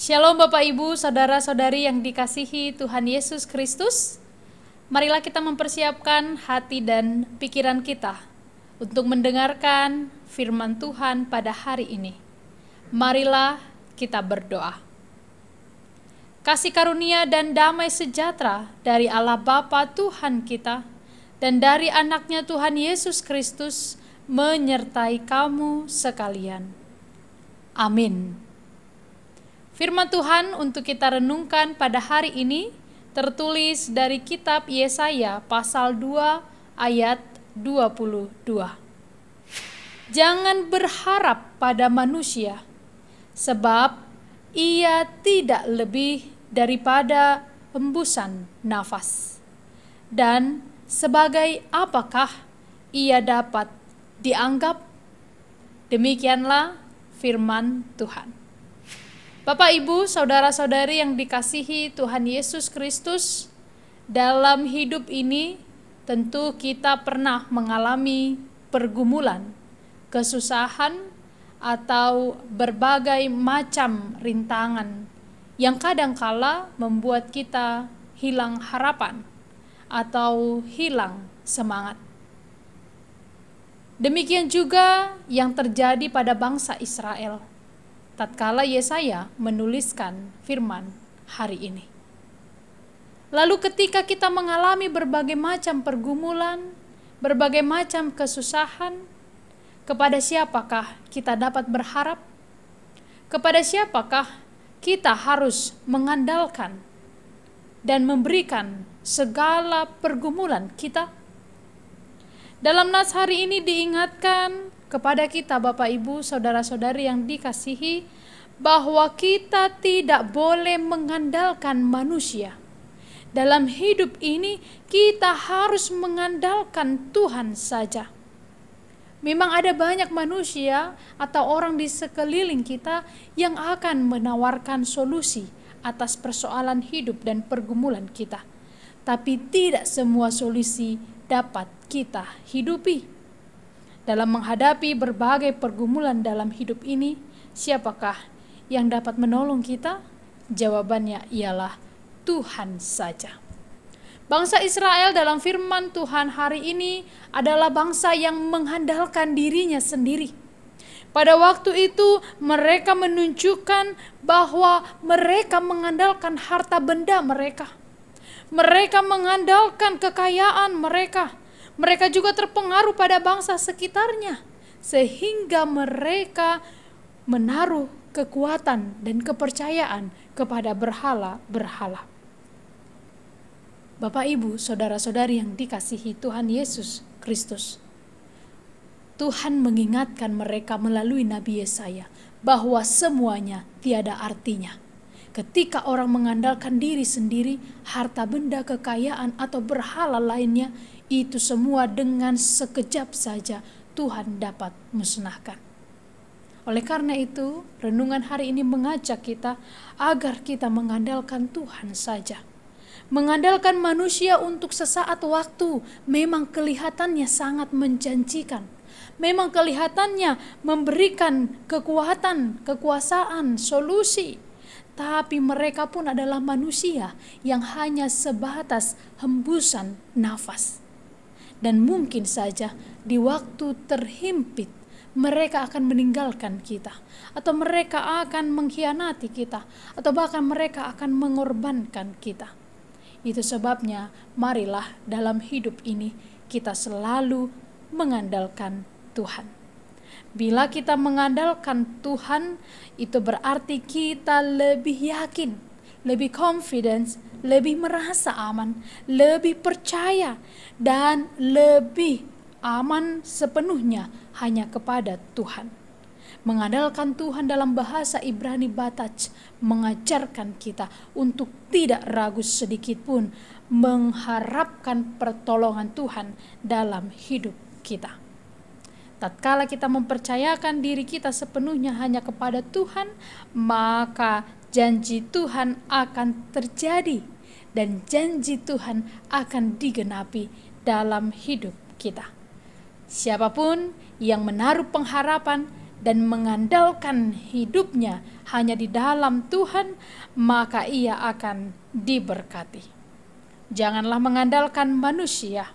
Shalom Bapak Ibu, Saudara-saudari yang dikasihi Tuhan Yesus Kristus. Marilah kita mempersiapkan hati dan pikiran kita untuk mendengarkan firman Tuhan pada hari ini. Marilah kita berdoa. Kasih karunia dan damai sejahtera dari Allah Bapa Tuhan kita dan dari anaknya Tuhan Yesus Kristus menyertai kamu sekalian. Amin. Firman Tuhan untuk kita renungkan pada hari ini tertulis dari kitab Yesaya pasal 2 ayat 22. Jangan berharap pada manusia, sebab ia tidak lebih daripada hembusan nafas. Dan sebagai apakah ia dapat dianggap? Demikianlah firman Tuhan. Bapak, Ibu, Saudara-saudari yang dikasihi Tuhan Yesus Kristus, dalam hidup ini tentu kita pernah mengalami pergumulan, kesusahan, atau berbagai macam rintangan yang kadangkala membuat kita hilang harapan atau hilang semangat. Demikian juga yang terjadi pada bangsa Israel tatkala Yesaya menuliskan firman hari ini. Lalu ketika kita mengalami berbagai macam pergumulan, berbagai macam kesusahan, kepada siapakah kita dapat berharap? Kepada siapakah kita harus mengandalkan dan memberikan segala pergumulan kita? Dalam nas hari ini diingatkan kepada kita Bapak Ibu Saudara-saudari yang dikasihi bahwa kita tidak boleh mengandalkan manusia. Dalam hidup ini kita harus mengandalkan Tuhan saja. Memang ada banyak manusia atau orang di sekeliling kita yang akan menawarkan solusi atas persoalan hidup dan pergumulan kita. Tapi tidak semua solusi dapat kita hidupi. Dalam menghadapi berbagai pergumulan dalam hidup ini, siapakah yang dapat menolong kita? Jawabannya ialah Tuhan saja. Bangsa Israel dalam firman Tuhan hari ini adalah bangsa yang mengandalkan dirinya sendiri. Pada waktu itu mereka menunjukkan bahwa mereka mengandalkan harta benda mereka. Mereka mengandalkan kekayaan mereka. Mereka juga terpengaruh pada bangsa sekitarnya, sehingga mereka menaruh kekuatan dan kepercayaan kepada berhala-berhala. Bapak, Ibu, Saudara-saudari yang dikasihi Tuhan Yesus Kristus, Tuhan mengingatkan mereka melalui Nabi Yesaya bahwa semuanya tiada artinya. Ketika orang mengandalkan diri sendiri, harta benda, kekayaan, atau berhala lainnya, itu semua dengan sekejap saja Tuhan dapat musnahkan. Oleh karena itu, renungan hari ini mengajak kita agar kita mengandalkan Tuhan saja. Mengandalkan manusia untuk sesaat waktu memang kelihatannya sangat menjanjikan. Memang kelihatannya memberikan kekuatan, kekuasaan, solusi. Tapi mereka pun adalah manusia yang hanya sebatas hembusan nafas. Dan mungkin saja di waktu terhimpit mereka akan meninggalkan kita, atau mereka akan mengkhianati kita, atau bahkan mereka akan mengorbankan kita. Itu sebabnya marilah dalam hidup ini kita selalu mengandalkan Tuhan. Bila kita mengandalkan Tuhan, itu berarti kita lebih yakin, lebih confidence, lebih merasa aman, lebih percaya, dan lebih aman sepenuhnya hanya kepada Tuhan. Mengandalkan Tuhan dalam bahasa Ibrani Bataj mengajarkan kita untuk tidak ragu sedikit pun mengharapkan pertolongan Tuhan dalam hidup kita. Tatkala kita mempercayakan diri kita sepenuhnya hanya kepada Tuhan, maka janji Tuhan akan terjadi dan janji Tuhan akan digenapi dalam hidup kita. Siapapun yang menaruh pengharapan dan mengandalkan hidupnya hanya di dalam Tuhan, maka ia akan diberkati. Janganlah mengandalkan manusia,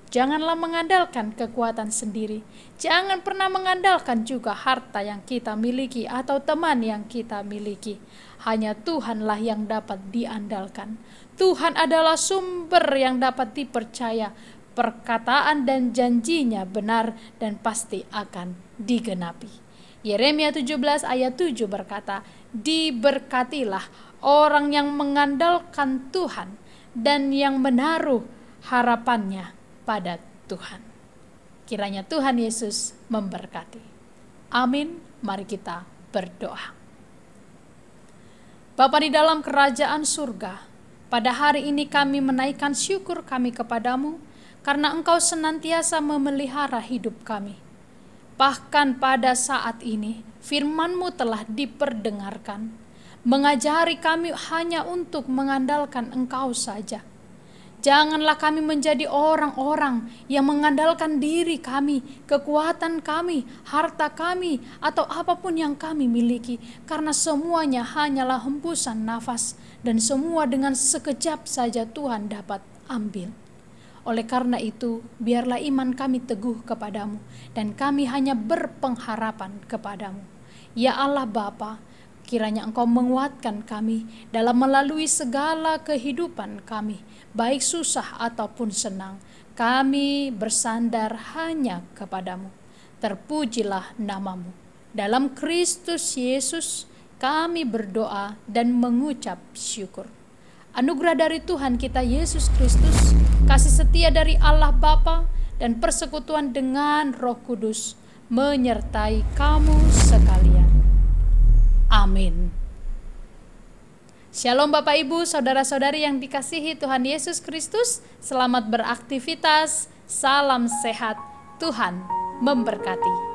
janganlah mengandalkan kekuatan sendiri, jangan pernah mengandalkan juga harta yang kita miliki atau teman yang kita miliki. Hanya Tuhanlah yang dapat diandalkan. Tuhan adalah sumber yang dapat dipercaya. Perkataan dan janjinya benar dan pasti akan digenapi. Yeremia 17 ayat 7 berkata, diberkatilah orang yang mengandalkan Tuhan dan yang menaruh harapannya pada Tuhan. Kiranya Tuhan Yesus memberkati. Amin. Mari kita berdoa. Bapa di dalam kerajaan surga, pada hari ini kami menaikkan syukur kami kepadamu, karena Engkau senantiasa memelihara hidup kami. Bahkan pada saat ini, firman-Mu telah diperdengarkan, mengajari kami hanya untuk mengandalkan Engkau saja. Janganlah kami menjadi orang-orang yang mengandalkan diri kami, kekuatan kami, harta kami, atau apapun yang kami miliki, karena semuanya hanyalah hembusan nafas, dan semua dengan sekejap saja Tuhan dapat ambil. Oleh karena itu, biarlah iman kami teguh kepadamu, dan kami hanya berpengharapan kepadamu. Ya Allah Bapa, kiranya Engkau menguatkan kami dalam melalui segala kehidupan kami, baik susah ataupun senang. Kami bersandar hanya kepadamu. Terpujilah namamu. Dalam Kristus Yesus kami berdoa dan mengucap syukur. Anugerah dari Tuhan kita Yesus Kristus, kasih setia dari Allah Bapa, dan persekutuan dengan Roh Kudus menyertai kamu sekalian. Amin. Shalom Bapak Ibu, saudara-saudari yang dikasihi Tuhan Yesus Kristus. Selamat beraktivitas, salam sehat, Tuhan memberkati.